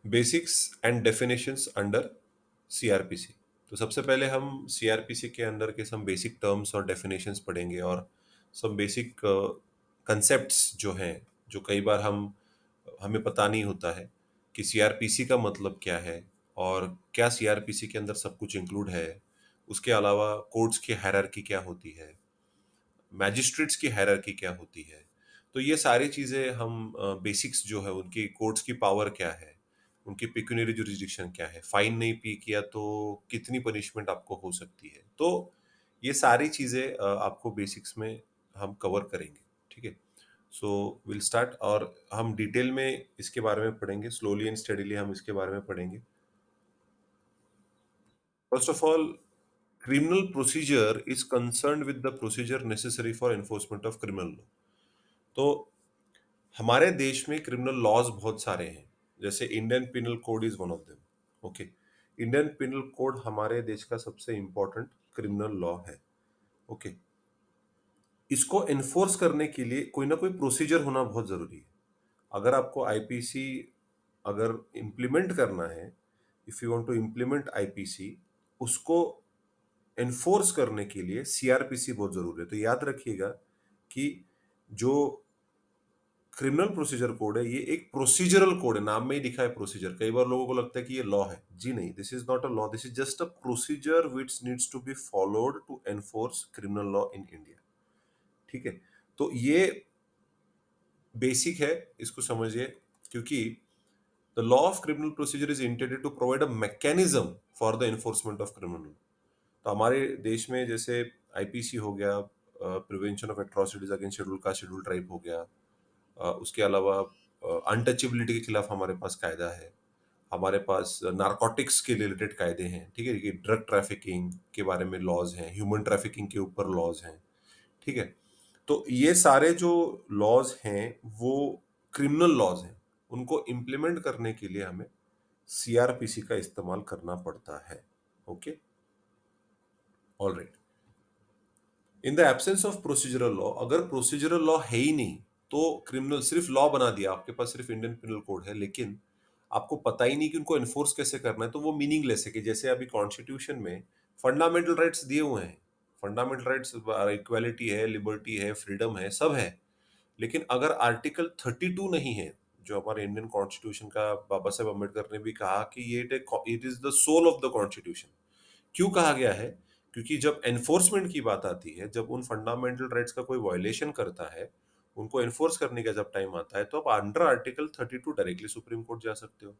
Basics and definitions under CrPC. तो सबसे पहले हम सीआरपीसी के अंदर के सम बेसिक टर्म्स और डेफिनेशंस पढ़ेंगे, और सम बेसिक कंसेप्ट्स जो हैं, जो कई बार हमें पता नहीं होता है कि सीआरपीसी का मतलब क्या है और क्या सीआरपीसी के अंदर सब कुछ इंक्लूड है। उसके अलावा कोर्ट्स की हायरार्की क्या होती है, मैजिस्ट्रेट्स की हायरार्की क्या होती है। तो ये सारी चीज़ें हम बेसिक्स जो है, उनकी कोर्ट्स की पावर क्या है, उनकी पिक्यूनियरी जुरिस्डिक्शन क्या है, फाइन नहीं पे किया तो कितनी पनिशमेंट आपको हो सकती है। तो ये सारी चीज़ें आपको बेसिक्स में हम कवर करेंगे। ठीक है, सो विल स्टार्ट, और हम डिटेल में इसके बारे में पढ़ेंगे, स्लोली एंड स्टडीली हम इसके बारे में पढ़ेंगे। First of all, criminal procedure is concerned with the procedure necessary for enforcement of criminal law। तो हमारे देश में क्रिमिनल लॉज बहुत सारे हैं, जैसे Indian penal code is one of them. Okay, Indian penal code हमारे देश का सबसे इंपॉर्टेंट क्रिमिनल लॉ है। ओके, इसको एनफोर्स करने के लिए कोई ना कोई प्रोसीजर होना बहुत जरूरी है। अगर आपको आईपीसी अगर इम्प्लीमेंट करना है, if you want to implement IPC, उसको एनफोर्स करने के लिए सीआरपीसी बहुत जरूरी है। तो याद रखिएगा कि जो क्रिमिनल प्रोसीजर कोड है, ये एक प्रोसीजरल कोड है, नाम में ही लिखा है प्रोसीजर। कई बार लोगों को लगता है कि ये लॉ है। जी नहीं, this is not a law, this is just a procedure which needs to be followed to enforce criminal law in India. ठीक है, तो ये बेसिक है, इसको समझिए। क्योंकि the law of criminal procedure is intended to provide a mechanism for the enforcement of criminal. तो हमारे देश में जैसे आईपीसी हो गया, prevention of atrocities against schedule caste schedule tribe हो गया, उसके अलावा अनटचेबिलिटी के खिलाफ हमारे पास कायदा है, हमारे पास नारकोटिक्स के रिलेटेड कायदे हैं। ठीक है, कि ड्रग ट्रैफिकिंग के बारे में लॉज हैं, ह्यूमन ट्रैफिकिंग के ऊपर लॉज हैं। ठीक है, तो ये सारे जो लॉज हैं वो क्रिमिनल लॉज हैं। उनको इम्प्लीमेंट करने के लिए हमें सीआरपीसी का इस्तेमाल करना पड़ता है। Okay, all right. In the absence of procedural law, अगर प्रोसीजरल लॉ है ही नहीं, तो क्रिमिनल सिर्फ लॉ बना दिया, आपके पास सिर्फ इंडियन पिनल कोड है, लेकिन आपको पता ही नहीं कि उनको एनफोर्स कैसे करना है, तो वो मीनिंगलेस है। कि जैसे अभी कॉन्स्टिट्यूशन में फंडामेंटल राइट्स दिए हुए हैं, फंडामेंटल राइट्स इक्वालिटी है, लिबर्टी है, फ्रीडम है, सब है, लेकिन अगर आर्टिकल 32 नहीं है, जो हमारे इंडियन कॉन्स्टिट्यूशन का बाबा साहेब अम्बेडकर ने भी कहा कि ये it is the soul of the constitution. क्यों कहा गया है? क्योंकि जब एनफोर्समेंट की बात आती है, जब उन फंडामेंटल राइट्स का कोई वायलेशन करता है, उनको एनफोर्स करने का जब टाइम आता है, तो आप under article 32 directly supreme court जा सकते हो,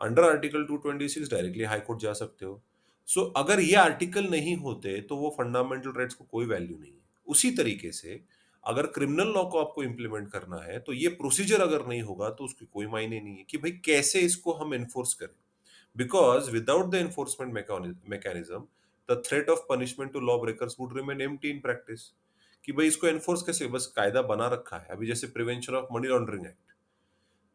under article 226 directly high court जा सकते हो। सो अगर ये आर्टिकल नहीं होते तो वो फंडामेंटल राइट्स को कोई वैल्यू नहीं है। उसी तरीके से अगर क्रिमिनल लॉ को आपको इंप्लीमेंट करना है, तो ये प्रोसीजर अगर नहीं होगा तो उसकी कोई मायने नहीं है कि भाई कैसे इसको हम एनफोर्स करें। Because without the enforcement mechanism, the threat of punishment to lawbreakers would remain empty in practice। कि भाई इसको एनफोर्स कैसे, बस कायदा बना रखा है। अभी जैसे prevention of money laundering act,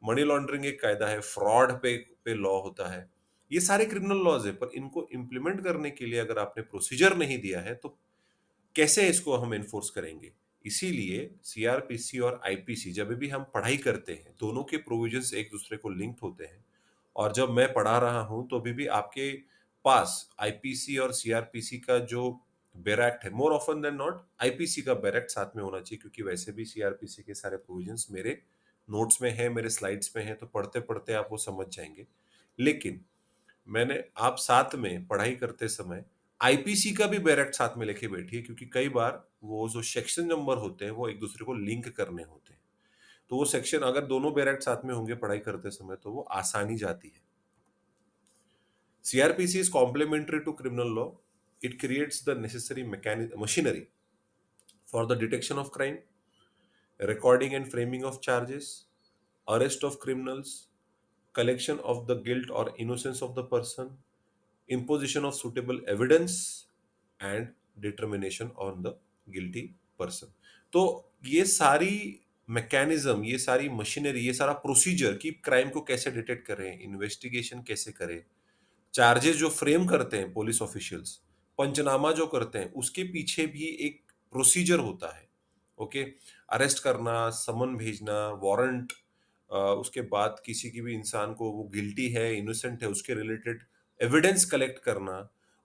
money laundering एक कायदा है, फ्रॉड पे लॉ होता है, ये सारे क्रिमिनल लॉज है। पर इनको इम्प्लीमेंट करने के लिए अगर आपने प्रोसीजर नहीं दिया है, तो कैसे इसको हम एनफोर्स करेंगे? इसीलिए सीआरपीसी और आईपीसी जब भी हम पढ़ाई करते हैं, दोनों के प्रोविजंस एक दूसरे को लिंक्ड होते हैं। और जब मैं पढ़ा रहा हूं तो अभी भी आपके पास आईपीसी और सीआरपीसी का जो बैरक्ट है, more often than not IPC का बैरक्ट साथ में होना चाहिए, क्योंकि वैसे भी सीआरपीसी के सारे प्रोविजंस मेरे नोट्स में है, मेरे स्लाइड्स में है, तो पढ़ते पढ़ते आप वो समझ जाएंगे। लेकिन मैंने आप साथ में पढ़ाई करते समय आईपीसी का भी बैरक्ट साथ में लेके बैठिए, क्योंकि कई बार वो जो सेक्शन नंबर होते हैं वो एक दूसरे को लिंक करने होते हैं। तो वो सेक्शन अगर दोनों बैरक्ट साथ में होंगे पढ़ाई करते समय, तो वो आसानी जाती है। CRPC is complementary to criminal law. It creates the necessary machinery for the detection of crime, recording and framing of charges, arrest of criminals, collection of the guilt or innocence of the person, imposition of suitable evidence, and determination on the guilty person। तो ये सारी mechanism, ये सारी machinery, ये सारा procedure कि crime को कैसे डिटेक्ट करें, इन्वेस्टिगेशन कैसे करें, चार्जेस जो फ्रेम करते हैं पुलिस ऑफिशियल्स, पंचनामा जो करते हैं, उसके पीछे भी एक प्रोसीजर होता है। ओके, अरेस्ट करना, समन भेजना, वारंट उसके बाद किसी की भी इंसान को वो गिल्टी है, इनोसेंट है, उसके रिलेटेड एविडेंस कलेक्ट करना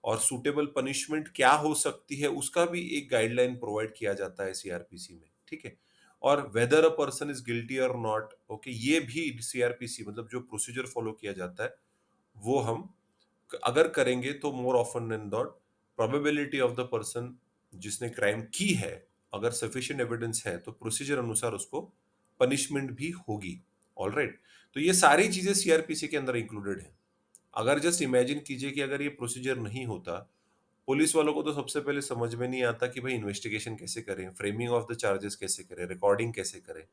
और सूटेबल पनिशमेंट क्या हो सकती है, उसका भी एक गाइडलाइन प्रोवाइड किया जाता है सीआरपीसी में, ठीक है? और weather a person is guilty और नॉट, ओके, ये भी सीआरपीसी मतलब जो प्रोसीजर फॉलो किया जाता है, वो हम अगर करेंगे तो more often than not probability of the person जिसने क्राइम की है, अगर सफिशिएंट एविडेंस है तो प्रोसीजर अनुसार उसको पनिशमेंट भी होगी। ऑलराइट, तो ये सारी चीजें सीआरपीसी के अंदर इंक्लूडेड है। अगर जस्ट इमेजिन कीजिए कि अगर ये प्रोसीजर नहीं होता, पुलिस वालों को तो सबसे पहले समझ में नहीं आता कि भाई इन्वेस्टिगेशन कैसे करें, फ्रेमिंग ऑफ द चार्जेस कैसे करें, रिकॉर्डिंग कैसे करें,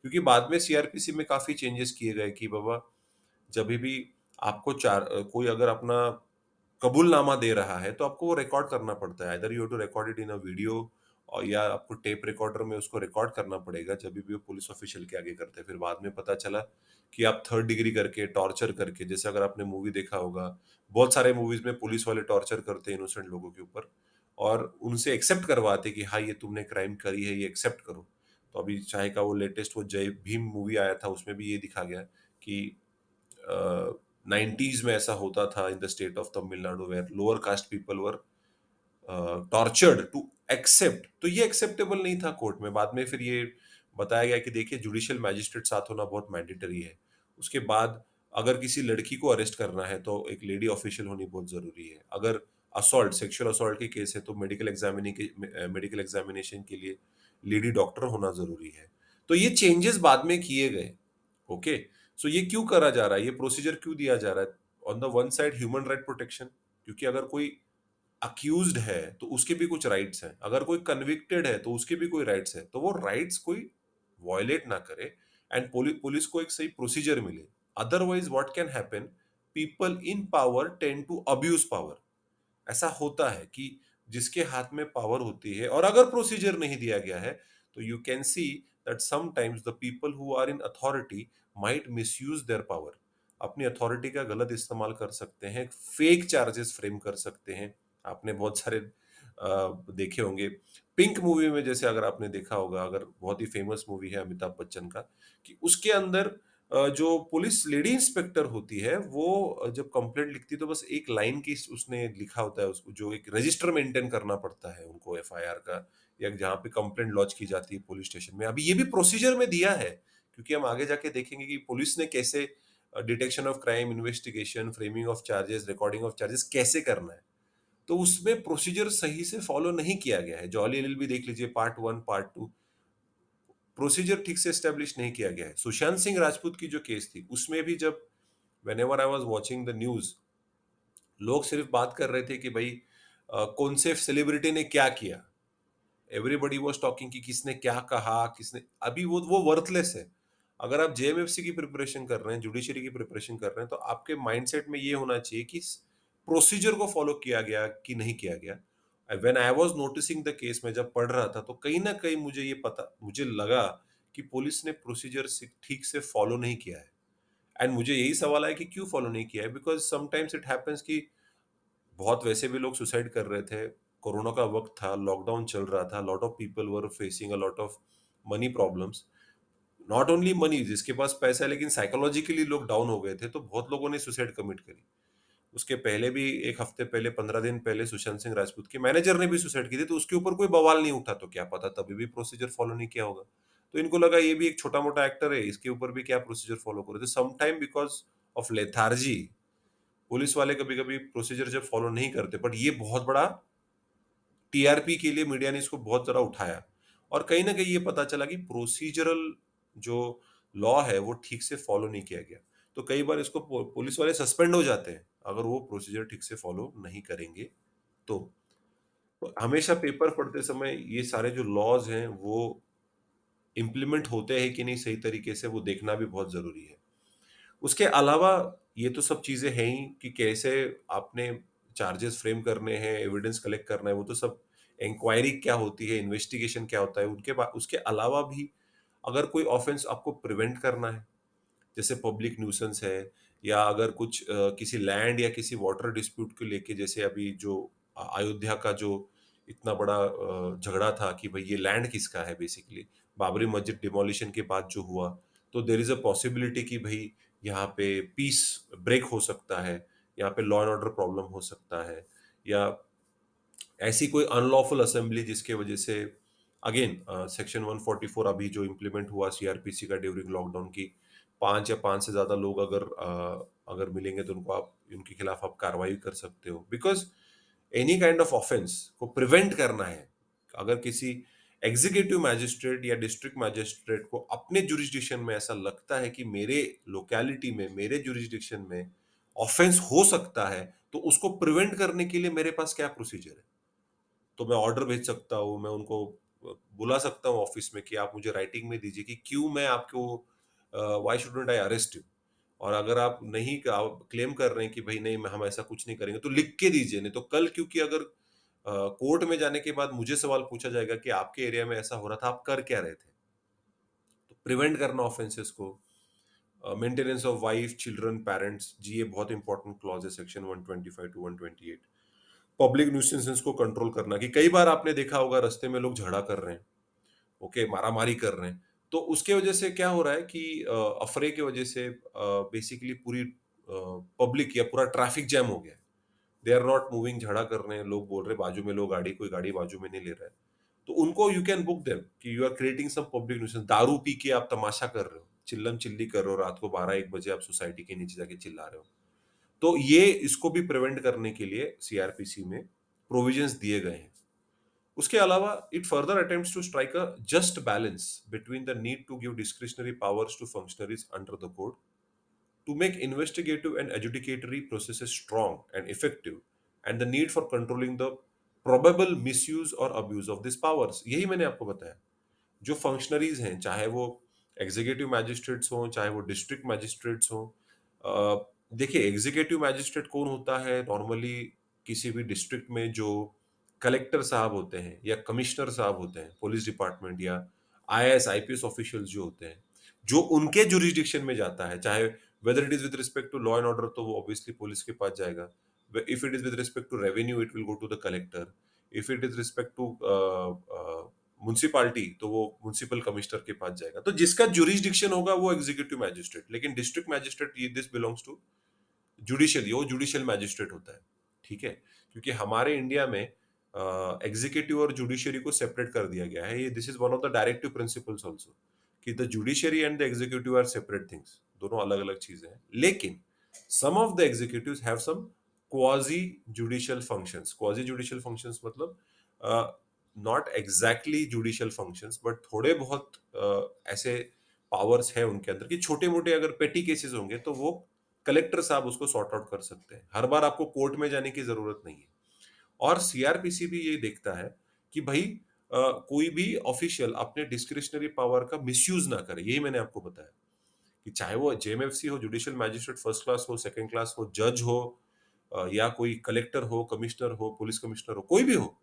क्योंकि बाद में सीआरपीसी में काफी चेंजेस किए गए कि बाबा जब भी आपको कोई अगर अपना कबूलनामा दे रहा है तो आपको वो रिकॉर्ड करना पड़ता है, either you have to record it in a video और या आपको टेप रिकॉर्डर में उसको रिकॉर्ड करना पड़ेगा जब भी वो पुलिस ऑफिशियल के आगे करते हैं। फिर बाद में पता चला कि आप थर्ड डिग्री करके टॉर्चर करके, जैसे अगर आपने मूवी देखा होगा, बहुत सारे मूवीज में पुलिस वाले टॉर्चर करते हैं इनोसेंट लोगों के ऊपर और उनसे एक्सेप्ट करवाते कि हाँ ये तुमने क्राइम करी है, ये एक्सेप्ट करो। तो अभी चाहे का वो लेटेस्ट वो जय भीम मूवी आया था, उसमें भी ये दिखा गया कि 90s में ऐसा होता था in the state of Tamil Nadu where lower caste people were tortured to accept, तो ये एक्सेप्टेबल नहीं था कोर्ट में। बाद में फिर ये बताया गया कि देखिए जुडिशियल मैजिस्ट्रेट साथ होना बहुत मैंडेटरी है। उसके बाद अगर किसी लड़की को अरेस्ट करना है तो एक लेडी ऑफिशियल होनी बहुत जरूरी है। अगर असॉल्ट सेक्सुअल असॉल्ट के केस है तो मेडिकल एग्जामिनेशन के लिए लेडी डॉक्टर होना जरूरी है। तो ये चेंजेस बाद में किए गए। ओके, सो ये क्यों करा जा रहा है, ये प्रोसीजर क्यों दिया जा रहा है? On the one side human right protection, क्योंकि अगर कोई अक्यूज्ड है तो उसके भी कुछ राइट्स हैं, अगर कोई कन्विक्टेड है तो उसके भी कोई राइट्स है, तो वो राइट्स कोई वॉयलेट ना करे एंड पुलिस को एक सही प्रोसीजर मिले। Otherwise what can happen, people in power tend to abuse power. ऐसा होता है कि जिसके हाथ में पावर होती है और अगर प्रोसीजर नहीं दिया गया है तो you can see that sometimes the people who are in authority might misuse their power, अपनी अथॉरिटी का गलत इस्तेमाल कर सकते हैं, फेक चार्जेस फ्रेम कर सकते हैं। आपने बहुत सारे देखे होंगे पिंक मूवी में, जैसे अगर आपने देखा होगा, अगर बहुत ही फेमस मूवी है अमिताभ बच्चन का, कि उसके अंदर जो पुलिस लेडी इंस्पेक्टर होती है वो जब कंप्लेंट लिखती है तो बस एक लाइन की उसने लिखा होता है, उसको जो एक रजिस्टर मेंटेन करना पड़ता है उनको एफआईआर का, या जहाँ पे कंप्लेंट लॉन्च की जाती है पुलिस स्टेशन में। अभी ये भी प्रोसीजर में दिया है, क्योंकि हम आगे जाके देखेंगे कि पुलिस ने कैसे detection of crime, investigation, framing of charges, recording of charges कैसे करना है। तो उसमें प्रोसीजर सही से फॉलो नहीं किया गया है। जॉली एलएलबी देख लीजिए, पार्ट 1 पार्ट 2, प्रोसीजर ठीक से एस्टेब्लिश नहीं किया गया है। सुशांत सिंह राजपूत की जो केस थी उसमें भी जब whenever I was watching the news, लोग सिर्फ बात कर रहे थे कि भाई कौन से सेलिब्रिटी ने क्या किया, एवरीबॉडी वाज टॉकिंग कि किसने क्या कहा, किसने, अभी वो वर्थलेस है। अगर आप जेएमएफसी की प्रिपरेशन कर रहे हैं, जुडिशरी की प्रिपरेशन कर रहे हैं, तो आपके माइंडसेट में ये होना चाहिए कि प्रोसीजर को फॉलो किया गया कि नहीं किया गया। When I was noticing the case, में जब पढ़ रहा था तो कहीं ना कहीं मुझे लगा कि पुलिस ने प्रोसीजर ठीक से फॉलो नहीं किया है। एंड मुझे यही सवाल है कि क्यों फॉलो नहीं किया है, बिकॉज समटाइम्स इट हैपेंस कि बहुत वैसे भी लोग सुसाइड कर रहे थे, कोरोना का वक्त था, लॉकडाउन चल रहा था, lot of people were facing a lot of money problems, not only money, जिसके पास पैसा है लेकिन साइकोलॉजिकली लोग डाउन हो गए थे, तो बहुत लोगों ने सुसाइड कमिट करी। उसके पहले भी एक हफ्ते पहले, 15 दिन पहले, सुशांत सिंह राजपूत के मैनेजर ने भी सुसाइड की थी, तो उसके ऊपर कोई बवाल नहीं उठा, तो क्या पता तभी भी प्रोसीजर फॉलो नहीं किया होगा। तो इनको लगा ये भी एक छोटा मोटा एक्टर है, इसके ऊपर भी क्या प्रोसीजर फॉलो करो, तो sometime because of lethargy police वाले कभी कभी प्रोसीजर जब फॉलो नहीं करते, बट ये बहुत बड़ा टीआरपी के लिए मीडिया ने इसको बहुत ज्यादा उठाया, और कहीं ना कहीं ये पता चला कि प्रोसीजरल जो लॉ है वो ठीक से फॉलो नहीं किया गया। तो कई बार इसको पुलिस वाले सस्पेंड हो जाते हैं अगर वो प्रोसीजर ठीक से फॉलो नहीं करेंगे तो। तो हमेशा पेपर पढ़ते समय ये सारे जो लॉज हैं वो इम्प्लीमेंट होते हैं कि नहीं सही तरीके से, वो देखना भी बहुत जरूरी है। उसके अलावा ये तो सब चीजें हैं ही कि कैसे आपने चार्जेस फ्रेम करने हैं, एविडेंस कलेक्ट करना है, वो तो सब, इंक्वायरी क्या होती है, इन्वेस्टिगेशन क्या होता है, उनके बाद उसके अलावा भी अगर कोई ऑफेंस आपको प्रिवेंट करना है, जैसे पब्लिक न्यूसेंस है, या अगर कुछ किसी लैंड या किसी वाटर डिस्प्यूट को लेके, जैसे अभी जो अयोध्या का जो इतना बड़ा झगड़ा था कि भाई ये लैंड किसका है, बेसिकली बाबरी मस्जिद डिमोलिशन के बाद जो हुआ, तो देयर इज़ अ पॉसिबिलिटी कि भई यहाँ पे पीस ब्रेक हो सकता है, यहाँ पे लॉ एंड ऑर्डर प्रॉब्लम हो सकता है, या ऐसी कोई अनलॉफुल असेंबली जिसके वजह से अगेन सेक्शन 144 अभी जो इम्प्लीमेंट हुआ सीआरपीसी का ड्यूरिंग लॉकडाउन की, 5 या 5 से ज़्यादा लोग अगर मिलेंगे तो उनको आप उनके खिलाफ आप कार्रवाई कर सकते हो, because any kind of offence को प्रिवेंट करना है। अगर किसी एग्जीक्यूटिव मैजिस्ट्रेट या डिस्ट्रिक्ट मैजिस्ट्रेट को अपने जुरिस्डिक्शन में ऐसा लगता है कि मेरे लोकेलिटी में, मेरे जुरिस्डिक्शन में ऑफेंस हो सकता है, तो उसको प्रिवेंट करने के लिए मेरे पास क्या प्रोसीजर है? तो मैं ऑर्डर भेज सकता हूँ, मैं उनको बुला सकता हूँ ऑफिस में कि आप मुझे राइटिंग में दीजिए कि क्यों मैं आपको why shouldn't I arrest you. और अगर आप नहीं क्लेम कर रहे हैं कि भाई नहीं हम ऐसा कुछ नहीं करेंगे, तो लिख के दीजिए, नहीं तो कल क्योंकि अगर कोर्ट में जाने के बाद मुझे सवाल पूछा जाएगा कि आपके एरिया में ऐसा हो रहा था, आप कर क्या रहे थे? तो प्रिवेंट करना ऑफेंसेस को, maintenance of wife children parents, जी ये बहुत इंपॉर्टेंट क्लॉज है सेक्शन 125 टू 128। पब्लिक न्यूसेंस को कंट्रोल करना, कि कई बार आपने देखा होगा रास्ते में लोग झगड़ा कर रहे हैं, ओके, मारामारी कर रहे हैं, तो उसके वजह से क्या हो रहा है कि अफरे की वजह से बेसिकली पूरी पब्लिक या पूरा ट्रैफिक जैम हो गया है। दे आर नॉट मूविंग, झगड़ा कर रहे हैं, लोग बोल रहे हैं बाजू में लो गाड़ी, कोई गाड़ी बाजू में नहीं ले रहा है, तो उनको यू कैन बुक देम कि you are creating some public nuisance. दारू पी के आप तमाशा कर रहे हो, चिल्लम चिल्ली कर रहे हो, रात को 12-1 बजे आप सोसाइटी के नीचे जाके चिल्ला रहे हो, तो ये इसको भी प्रिवेंट करने के लिए सीआरपीसी में प्रोविजंस दिए गए हैं। उसके अलावा it further attempts to strike a just balance between the need to give discretionary powers to functionaries under the code, to make investigative and adjudicatory processes strong and effective, and the need for controlling the probable misuse or abuse of these powers। यही मैंने आपको बताया। जो functionaries हैं, चाहे वो executive magistrates हों, चाहे वो डिस्ट्रिक्ट मैजिस्ट्रेट्स हों, देखिए एग्जीक्यूटिव मैजिस्ट्रेट कौन होता है नॉर्मली किसी भी डिस्ट्रिक्ट में, जो कलेक्टर साहब होते हैं या कमिश्नर साहब होते हैं पुलिस डिपार्टमेंट, या आईएएस आईपीएस ऑफिशियल्स जो होते हैं, जो उनके जुरिस्डिक्शन में जाता है, चाहे whether it is with respect to law and order तो वो ऑब्वियसली पुलिस के पास जाएगा, if it is with respect to revenue it will go to the collector, if it is respect to municipality तो वो म्युनिसिपल कमिश्नर के पास जाएगा, तो जिसका जुरिस्डिक्शन होगा वो एग्जीक्यूटिव मैजिस्ट्रेट। लेकिन डिस्ट्रिक्ट मैजिस्ट्रेट ये दिस बिलोंग्स टू जुडिशियल, वो जुडिशियल मैजिस्ट्रेट होता है, ठीक है, क्योंकि हमारे इंडिया में एग्जीक्यूटिव और जुडिशरी को सेपरेट कर दिया गया है। ये this is one of the directive principles also, कि the judiciary and the executive are separate things, दोनों अलग अलग चीजें हैं। लेकिन some of the executives have some quasi judicial functions. Quasi judicial functions मतलब not exactly judicial functions, but थोड़े बहुत ऐसे पावर्स है उनके अंदर कि छोटे मोटे अगर पेटी केसेस होंगे तो वो कलेक्टर साहब उसको सॉर्ट आउट कर सकते हैं, हर बार आपको कोर्ट में जाने की जरूरत नहीं है। और सीआरपीसी भी ये देखता है कि भाई कोई भी ऑफिशियल अपने डिस्क्रिशनरी पावर का मिसयूज ना करे। यही मैंने आपको बताया कि चाहे वो जेएमएफसी हो, जुडिशियल मैजिस्ट्रेट फर्स्ट क्लास हो, सेकंड क्लास हो, जज हो, या कोई कलेक्टर हो, कमिश्नर हो, पुलिस कमिश्नर हो, कोई भी हो,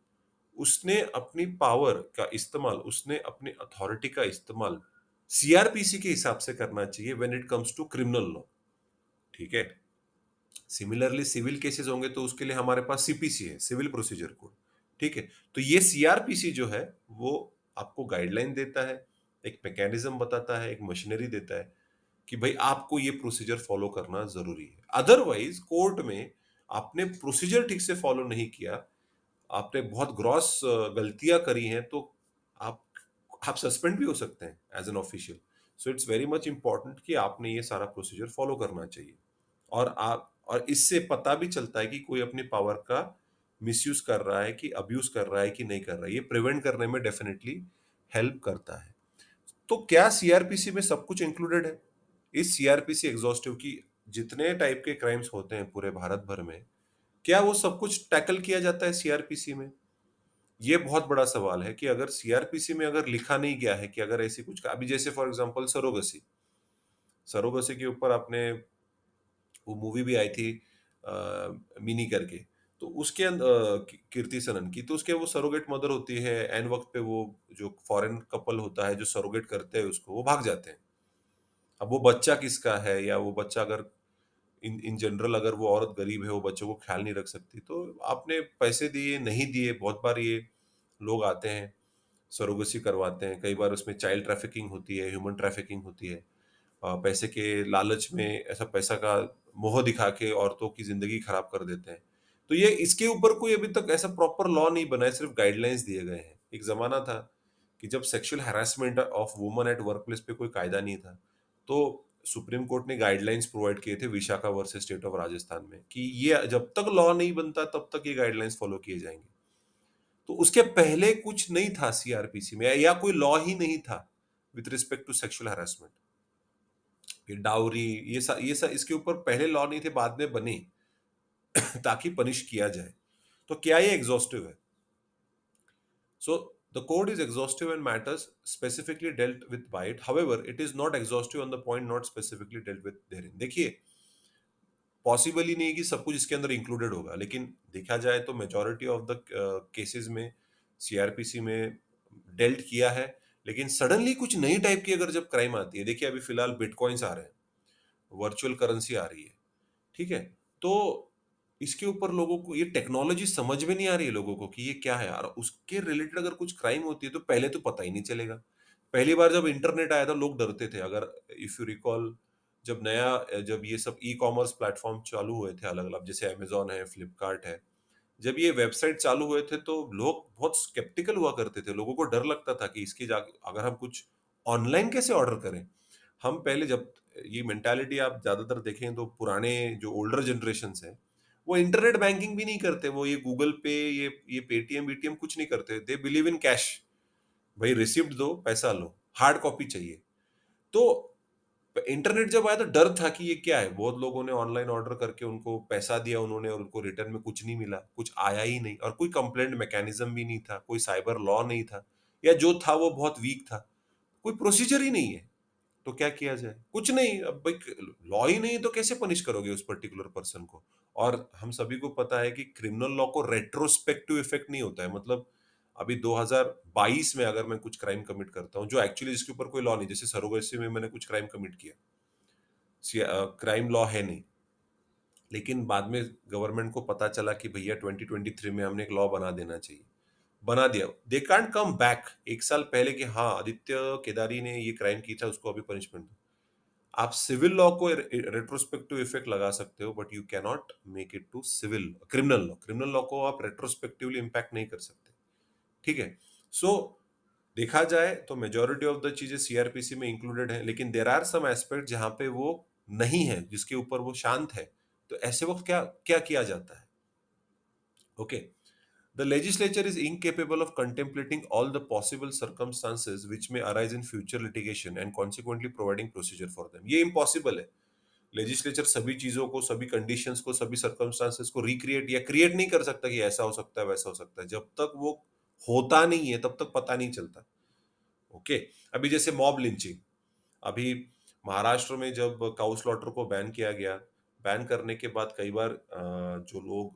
उसने अपनी पावर का इस्तेमाल, उसने अपनी अथॉरिटी का इस्तेमाल सीआरपीसी के हिसाब से करना चाहिए when it comes to criminal law, ठीक है। सिमिलरली सिविल केसेस होंगे तो उसके लिए हमारे पास सीपीसी है, सिविल प्रोसीजर कोड, ठीक है। तो ये सीआरपीसी जो है वो आपको गाइडलाइन देता है, एक मैकेनिज्म बताता है, एक मशीनरी देता है कि भाई आपको ये प्रोसीजर फॉलो करना जरूरी है। अदरवाइज कोर्ट में आपने प्रोसीजर ठीक से फॉलो नहीं किया, आपने बहुत ग्रॉस गलतियां करी हैं, तो आप आप सस्पेंड भी हो सकते हैं as an official. So it's very much important कि आपने ये सारा प्रोसीजर फॉलो करना चाहिए। और इससे पता भी चलता है कि कोई अपनी पावर का मिसयूज कर रहा है, कि अब्यूज कर रहा है कि नहीं कर रहा है। ये प्रिवेंट करने में डेफिनेटली हेल्प करता है। तो क्या सीआरपीसी में सब कुछ इंक्लूडेड है? इस सीआरपीसी एग्जॉस्टिव की जितने टाइप के क्राइम्स होते हैं पूरे भारत भर में, क्या वो सब कुछ टैकल किया जाता है सीआरपीसी में? ये बहुत बड़ा सवाल है कि अगर सीआरपीसी में अगर लिखा नहीं गया है कि अगर ऐसी कुछ, अभी जैसे फॉर एग्जांपल सरोगसी, सरोगसी के ऊपर आपने वो मूवी भी आई थी मिनी करके, तो उसके अंदर कीर्ति सनन की, तो उसके वो सरोगेट मदर होती है, एन वक्त पे वो जो फॉरेन कपल होता है जो सरोगेट करते हैं उसको, वो भाग जाते हैं। अब वो बच्चा किसका है, या वो बच्चा अगर इन इन जनरल अगर वो औरत गरीब है, वो बच्चों को ख्याल नहीं रख सकती, तो आपने पैसे दिए नहीं दिए, बहुत बार ये लोग आते हैं सरोगेसी करवाते हैं, कई बार उसमें चाइल्ड ट्रैफिकिंग होती है, ह्यूमन ट्रैफिकिंग होती है। पैसे के लालच में ऐसा पैसा का मोह दिखा के औरतों की ज़िंदगी खराब कर देते हैं। तो ये इसके ऊपर कोई अभी तक ऐसा प्रॉपर लॉ नहीं बना है, सिर्फ़ गाइडलाइंस दिए गए हैं। एक ज़माना था कि जब sexual harassment of woman at workplace पे कोई कायदा नहीं था, तो सुप्रीम कोर्ट ने गाइडलाइंस प्रोवाइड किए थे Vishaka versus state of Rajasthan में कि ये जब तक लॉ नहीं बनता तब तक ये गाइडलाइंस फॉलो किए जाएँगे। तो उसके पहले कुछ नहीं था सीआरपीसी में या कोई लॉ ही नहीं था with respect to sexual harassment. ये डाउरी ये सब इसके ऊपर पहले लॉ नहीं थे, बाद में बने ताकि पनिश किया जाए। तो क्या ये एग्जॉस्टिव है? So the code is exhaustive and matters specifically dealt with by it, however it is not exhaustive on the point not specifically dealt with therein. देखिए, पॉसिबल ही नहीं है कि सब कुछ इसके अंदर इंक्लूडेड होगा, लेकिन देखा जाए तो मेजॉरिटी ऑफ द केसेस में सीआरपीसी में डेल्ट किया है। लेकिन सडनली कुछ नई टाइप की अगर जब क्राइम आती है, देखिए अभी फिलहाल बिटकॉइंस आ रहे हैं, वर्चुअल करेंसी आ रही है, ठीक है? तो इसके ऊपर लोगों को ये टेक्नोलॉजी समझ में नहीं आ रही है लोगों को कि ये क्या है यार। उसके रिलेटेड अगर कुछ क्राइम होती है तो पहले तो पता ही नहीं चलेगा। पहली बार जब इंटरनेट आया था लोग डरते थे। अगर इफ यू रिकॉल, जब जब ये सब ई-कॉमर्स प्लेटफ़ॉर्म चालू हुए थे अलग-अलग, जैसे अमेज़न है, फ्लिपकार्ट है। जब ये वेबसाइट चालू हुए थे तो लोग बहुत स्केप्टिकल हुआ करते थे। लोगों को डर लगता था कि इसकी जा अगर हम कुछ ऑनलाइन कैसे ऑर्डर करें? हम पहले जब ये मेंटालिटी आप ज़्यादातर देखें तो पुराने जो ओल्डर जनरेशन्स हैं, वो इंटरनेट बैंकिंग भी नहीं करते। वो ये गूगल पे, ये पेटीएम-वेटीएम कुछ नहीं करते। They believe in cash. भई रिसिप्ट दो, पैसा लो, हार्ड कॉपी चाहिए। तो इंटरनेट जब आया तो डर था कि ये क्या है? बहुत लोगों ने ऑनलाइन ऑर्डर करके उनको पैसा दिया उन्होंने और उनको रिटर्न में कुछ नहीं मिला, कुछ आया ही नहीं और कोई कंप्लेंट मैकेनिज़्म भी नहीं था, कोई साइबर लॉ नहीं था या जो था वो बहुत वीक था। कोई प्रोसीजर ही नहीं है। तो क्या किया जाए? कुछ नहीं। अब भाई लॉ ही नहीं है तो कैसे पनिश करोगे उस पर्टिकुलर पर्सन को? और हम सभी को पता है कि क्रिमिनल लॉ को रेट्रोस्पेक्टिव इफेक्ट नहीं होता है। मतलब अभी 2022 में अगर मैं कुछ क्राइम कमिट करता हूँ, जो एक्चुअली जिसके ऊपर कोई लॉ नहीं, जैसे सरोगेसी में मैंने कुछ क्राइम कमिट किया, क्राइम लॉ है नहीं, लेकिन बाद में गवर्नमेंट को पता चला कि भैया 2023 में हमने एक लॉ बना देना चाहिए। बना दिया। दे कांट कम बैक 1 साल पहले कि हाँ, आदित्य केदारी ने ये क्राइम की था, उसको अभी पनिशमेंट दो। आप सिविल लॉ को रेट्रोस्पेक्टिव इफेक्ट लगा सकते हो, but you can not make it to civil criminal law. Criminal law को आप रेट्रोस्पेक्टिवली इम्पैक्ट नहीं कर सकते। ठीक है? सो देखा जाए तो मेजॉरिटी ऑफ द चीजें सीआरपीसी में इंक्लूडेड है, लेकिन देर आर सम एस्पेक्ट जहां पे वो नहीं है, जिसके ऊपर वो शांत है। तो ऐसे वक्त क्या क्या किया जाता है? Okay, the legislature is incapable of contemplating all the possible circumstances which may arise in future litigation and consequently providing procedure for them. ये impossible है। लेजिस्लेचर सभी चीजों को, सभी कंडीशंस को, सभी सर्कमस्टांसेस को रिक्रिएट या क्रिएट नहीं कर सकता कि ऐसा हो सकता है, वैसा हो सकता है। जब तक वो होता नहीं है तब तक पता नहीं चलता। ओके, अभी जैसे मॉब लिंचिंग, अभी महाराष्ट्र में जब काउ स्लॉटर को बैन किया गया, बैन करने के बाद कई बार जो लोग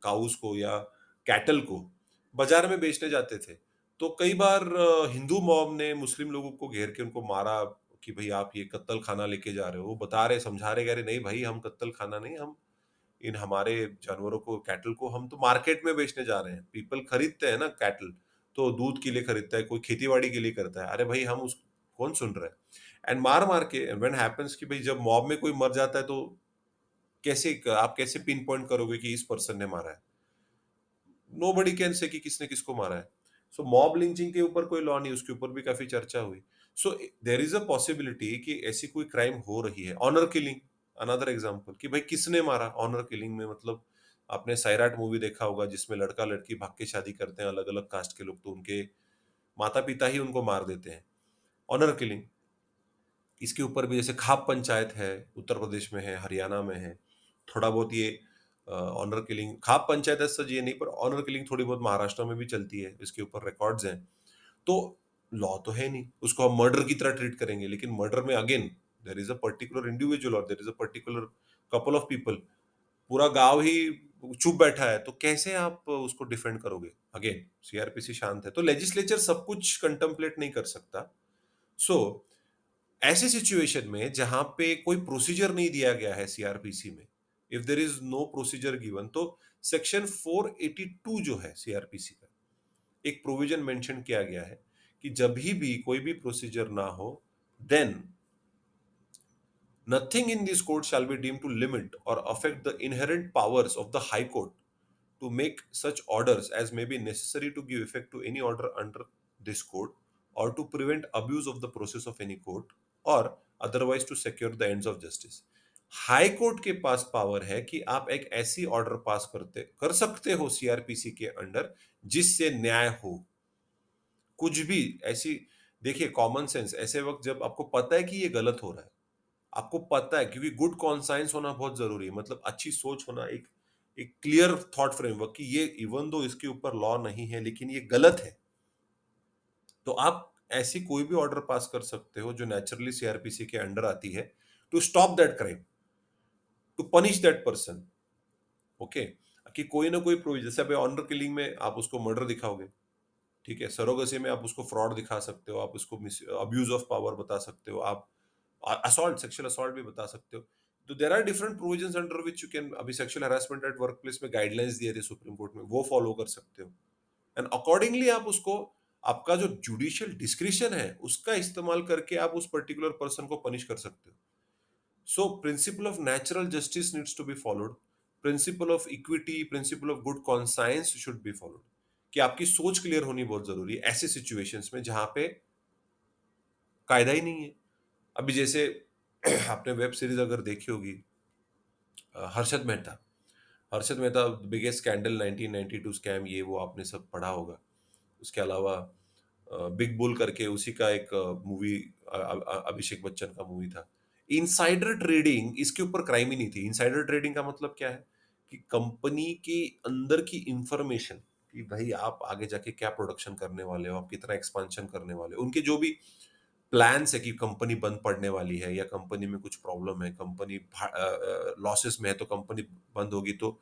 काउस को या कैटल को बाजार में बेचने जाते थे, तो कई बार हिंदू मॉब ने मुस्लिम लोगों को घेर के उनको मारा कि भाई आप ये कत्तल खाना लेके जा रहे हो। वो बता रहे, समझा रहे, कह रहे नहीं भाई, हम कत्तल खाना नहीं, हम इन हमारे जानवरों को, कैटल को हम तो मार्केट में बेचने जा रहे हैं। पीपल खरीदते हैं ना कैटल, तो दूध के लिए खरीदता है, कोई खेती-बाड़ी के लिए करता है। अरे भाई, हम उस कौन सुन रहा है? एंड मार-मार के व्हेन हैपेंस कि भाई जब मॉब में कोई मर जाता है तो आप कैसे पिन पॉइंट करोगे कि इस पर्सन ने मारा है? नोबडी कैन से कि किसने किसको मारा है। सो मॉब लिंचिंग के ऊपर कोई लॉ नहीं, उसके ऊपर भी काफ़ी चर्चा हुई। So there is a possibility कि ऐसी कोई क्राइम हो रही है। ऑनर किलिंग, अनदर एग्जांपल कि भाई किसने मारा? ऑनर किलिंग में मतलब आपने सैराट मूवी देखा होगा जिसमें लड़का-लड़की भाग के शादी करते हैं, अलग-अलग कास्ट के लोग, तो उनके माता-पिता ही उनको मार देते हैं। Honour killing. इसके ऊपर भी जैसे खाप पंचायत है, उत्तर प्रदेश में है, हरियाणा में है। थोड़ा बहुत ये ऑनर किलिंग, खाप पंचायत एज़ सच ये नहीं, पर ऑनर किलिंग थोड़ी बहुत महाराष्ट्र में भी चलती है, इसके ऊपर रिकॉर्ड्स हैं। तो लॉ तो है नहीं, उसको हम मर्डर की तरह ट्रीट करेंगे, लेकिन मर्डर में again there is a particular individual और there is a particular couple of people. पूरा गाँव ही चुप बैठा है, तो कैसे आप उसको डिफेंड करोगे? अगेन सीआरपीसी शांत है, तो लेजिस्लेचर सब कुछ कंटेम्पलेट नहीं कर सकता। सो ऐसे सिचुएशन में जहां पे कोई प्रोसीजर नहीं दिया गया है सीआरपीसी में, if there is no procedure given, तो सेक्शन 482 जो है सीआरपीसी का, एक प्रोविजन मेंशन किया गया है कि जब भी कोई भी प्रोसीजर ना हो, then Nothing in this code shall be deemed to limit or affect the inherent powers of the High Court to make such orders as may be necessary to give effect to any order under this code, or to prevent abuse of the process of any court, or otherwise to secure the ends of justice. High court के पास power है कि आप एक ऐसी order pass कर सकते हो CrPC के अंडर जिससे न्याय हो। कुछ भी ऐसी, देखिए कॉमन सेंस, ऐसे वक्त जब आपको पता है कि ये गलत हो रहा है, आपको पता है, क्योंकि गुड कॉन्साइंस होना बहुत जरूरी है, मतलब अच्छी सोच होना, एक एक क्लियर थॉट फ्रेमवर्क कि ये इवन दो इसके ऊपर लॉ नहीं है लेकिन ये गलत है, तो आप ऐसी कोई भी ऑर्डर पास कर सकते हो जो नेचुरली सीआरपीसी के अंडर आती है, to stop that crime, to punish that person. Okay, कि कोई ना कोई प्रोविजन, जैसे अभी ऑनर किलिंग में आप उसको मर्डर दिखाओगे, ठीक है, सरोगेसी में आप उसको फ्रॉड दिखा सकते हो, आप उसको अब्यूज ऑफ पावर बता सकते हो, आप असॉल्ट, सेक्सुअल असॉल्ट भी बता सकते हो। तो there are different provisions under which you can, अभी sexual harassment at work place में गाइडलाइंस दिए थे सुप्रीम कोर्ट में, वो फॉलो कर सकते हो, एंड अकॉर्डिंगली आप उसको, आपका जो जुडिशियल डिस्क्रिशन है उसका इस्तेमाल करके आप उस पर्टिकुलर पर्सन को पनिश कर सकते हो। So principle of natural justice needs to be followed, principle of equity, principle of good conscience should be followed, कि आपकी सोच क्लियर होनी बहुत जरूरी है ऐसे सिचुएशंस में जहां पे कायदा ही नहीं है। अभी जैसे आपने वेब सीरीज अगर देखी होगी, Harshad Mehta, Harshad Mehta biggest scandal 1992 scam, ये वो आपने सब पढ़ा होगा। उसके अलावा बिग बुल करके उसी का एक मूवी, अभिषेक बच्चन का मूवी था। इनसाइडर ट्रेडिंग, इसके ऊपर क्राइम ही नहीं थी। इनसाइडर ट्रेडिंग का मतलब क्या है कि कंपनी के अंदर की इंफॉर्मेशन, कि भाई आप आगे जाके क्या प्रोडक्शन करने वाले हो, आप कितना एक्सपांशन करने वाले हो, उनके जो भी प्लान्स है कि कंपनी बंद पड़ने वाली है या कंपनी में कुछ प्रॉब्लम है, कंपनी लॉसेस में है तो कंपनी बंद होगी, तो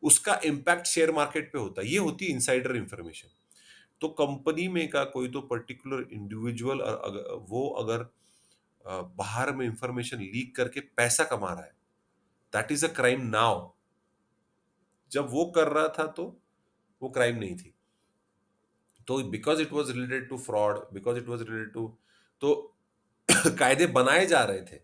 उसका इम्पैक्ट शेयर मार्केट पे होता है, ये होती है इनसाइडर इंफॉर्मेशन। तो कंपनी में का कोई तो पर्टिकुलर इंडिविजुअल, वो अगर बाहर में इंफॉर्मेशन लीक करके पैसा कमा रहा है, that is a crime now. जब वो कर रहा था तो वो क्राइम नहीं थी। तो because it was related to fraud, because it was related to, तो कायदे बनाए जा रहे थे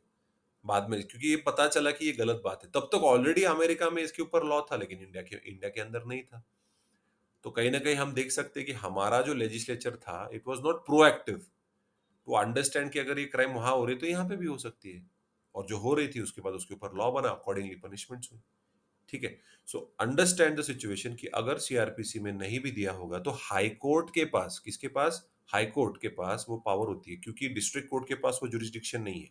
बाद में, क्योंकि ये पता चला कि ये गलत बात है। तब तक ऑलरेडी अमेरिका में इसके ऊपर लॉ था लेकिन इंडिया के अंदर नहीं था। तो कहीं ना कहीं हम देख सकते हैं कि हमारा जो लेजिस्लेचर था, it was not proactive to understand कि अगर ये क्राइम वहां हो रही है तो यहाँ पे भी हो सकती है, और जो हो रही थी उसके बाद उसके ऊपर लॉ बना, अकॉर्डिंगली पनिशमेंट्स हुई। ठीक है। सो अंडरस्टैंड द सिचुएशन कि अगर सीआरपीसी में नहीं भी दिया होगा तो हाई कोर्ट के पास, किसके पास, हाई कोर्ट के पास वो पावर होती है, क्योंकि डिस्ट्रिक्ट कोर्ट के पास वो जुरिस्डिक्शन नहीं है।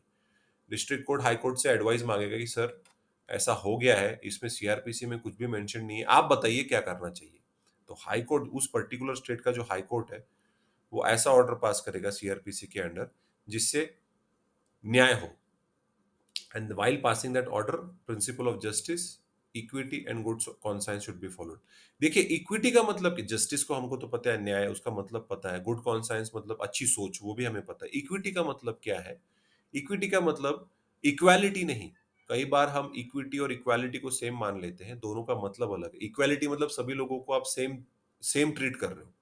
डिस्ट्रिक्ट कोर्ट हाई कोर्ट से एडवाइस मांगेगा कि सर ऐसा हो गया है, इसमें सीआरपीसी में कुछ भी मेंशन नहीं है, आप बताइए क्या करना चाहिए। तो हाई कोर्ट, उस पर्टिकुलर स्टेट का जो हाई कोर्ट है, वो ऐसा ऑर्डर पास करेगा सीआरपीसी के अंडर जिससे न्याय हो। And while passing that order, principle of justice, equity and good conscience should be followed. देखिए इक्विटी का मतलब कि जस्टिस को हमको तो पता है, न्याय उसका मतलब पता है, गुड कॉन्साइंस मतलब अच्छी सोच, वो भी हमें पता है। इक्विटी का मतलब क्या है? इक्विटी का मतलब इक्वालिटी नहीं। कई बार हम इक्विटी और इक्वालिटी को सेम मान लेते हैं, दोनों का मतलब अलग है। इक्वालिटी मतलब सभी लोगों को आप सेम सेम ट्रीट कर रहे हो,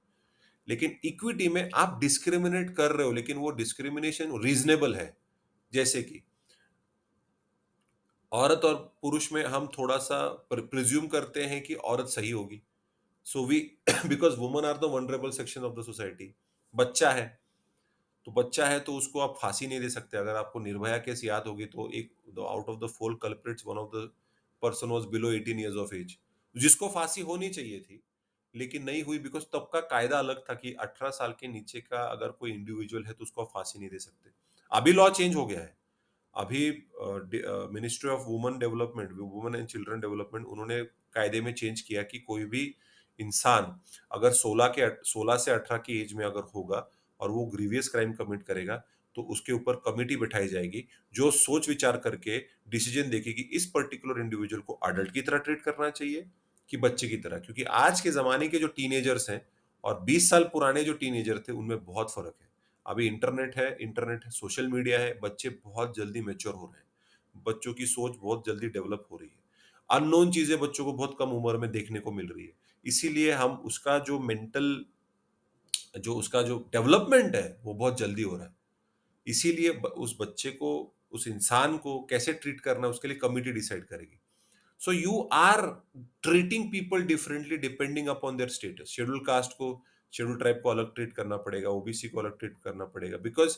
लेकिन इक्विटी में आप डिस्क्रिमिनेट कर रहे हो, लेकिन वो डिस्क्रिमिनेशन रीजनेबल है। जैसे कि औरत और पुरुष में हम थोड़ा-सा प्रिज्यूम करते हैं कि औरत सही होगी। So we because women are the vulnerable section of the society. बच्चा है, तो बच्चा है तो उसको आप फांसी नहीं दे सकते। अगर आपको निर्भया केस याद होगी तो एक out of the 4 culprits one of the person was below 18 years of age, जिसको फांसी होनी चाहिए थी, लेकिन नहीं हुई बिकॉज़ तब का कायदा अलग था कि 18 साल के नीचे का अगर कोई इंडिविजुअल है तो उसको आप फांसी नहीं दे सकते। अभी लॉ चेंज हो गया है। अभी ministry of women development, women and children development, उन्होंने कायदे में चेंज किया कि कोई भी इंसान अगर 16 से 18 की एज में अगर होगा और वो ग्रीवियस क्राइम कमिट करेगा, तो उसके ऊपर कमिटी बिठाई जाएगी जो सोच विचार करके डिसीजन देगी कि इस पर्टिकुलर इंडिविजुअल को अडल्ट की तरह ट्रीट करना चाहिए कि बच्चे की तरह। क्योंकि आज के जमाने के जो टीनेजर्स हैं और 20 साल पुराने जो टीनेजर थे, उनमें बहुत फर्क है। अभी इंटरनेट है, सोशल मीडिया है, बच्चे बहुत जल्दी मैच्योर हो रहे हैं। बच्चों की सोच बहुत जल्दी डेवलप हो रही है। अननोन चीजें बच्चों को बहुत कम उम्र में देखने को मिल रही है। इसीलिए हम उसका जो मेंटल, जो उसका जो डेवलपमेंट है वो बहुत जल्दी हो रहा है। इसीलिए उस बच्चे को उस इंसान को कैसे ट्रीट करना है उसके लिए कमिटी डिसाइड करेगी. So you are treating people differently depending upon their status. Schedule caste को, शेड्यूल ट्राइब को अलग ट्रीट करना पड़ेगा, ओबीसी को अलग ट्रीट करना पड़ेगा, because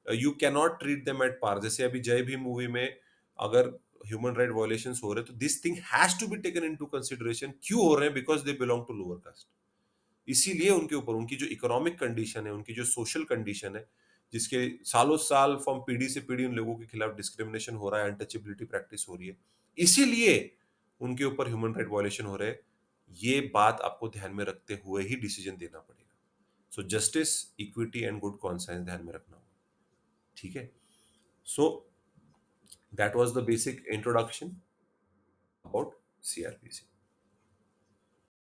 you cannot treat them at par. जैसे अभी जय भीम मूवी में अगर ह्यूमन राइट वायलेशंस हो रहे हैं तो this thing has to be taken into consideration. क्यों हो रहे हैं? Because they belong to lower caste. इसीलिए उनके ऊपर उनकी जो इकोनॉमिक कंडीशन है, उनकी जो सोशल कंडीशन है, जिसके सालों साल फ्रॉम पीढ़ी से पीढ़ी उन लोगों के खिलाफ डिस्क्रिमिनेशन हो रहा है, अनटचेबिलिटी प्रैक्टिस हो रही है, इसीलिए उनके ऊपर ह्यूमन राइट वायलेशन हो रहे हैं. ये बात आपको ध्यान में रखते हुए ही डिसीजन देना पड़ेगा. So justice, equity and good conscience ध्यान में रखना होगा. ठीक है. So that was the basic introduction about CrPC.